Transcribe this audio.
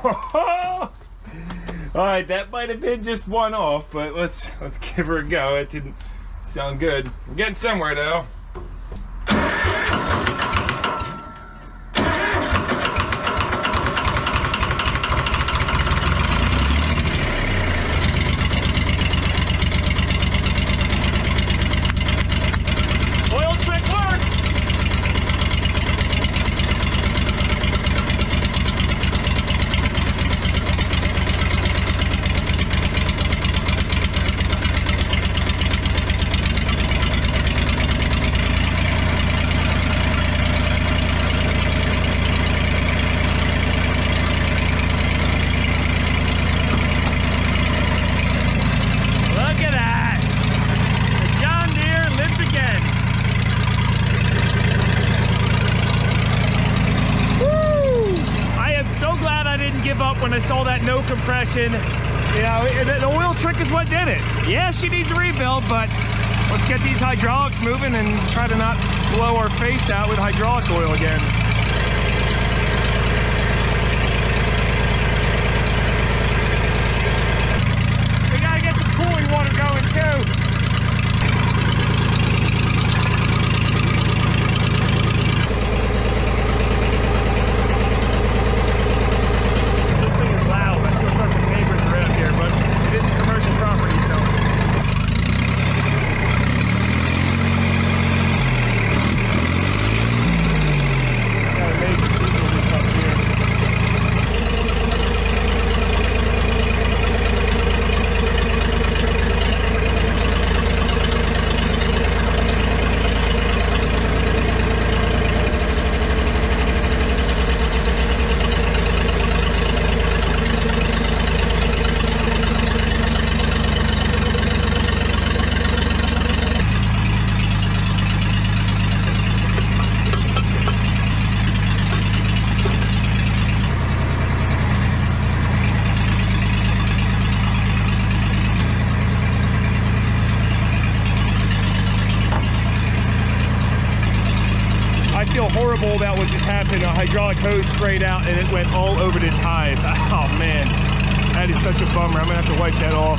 All right, that might have been just one off, but let's give her a go. It didn't sound good. We're getting somewhere though. When I saw that no compression, you know, the oil trick is what did it. Yeah, she needs a rebuild, but let's get these hydraulics moving and try to not blow our face out with hydraulic oil again. We gotta get some cooling water going too. Horrible about what just happened. A hydraulic hose sprayed out and it went all over this hive. Oh man, that is such a bummer. I'm gonna have to wipe that off.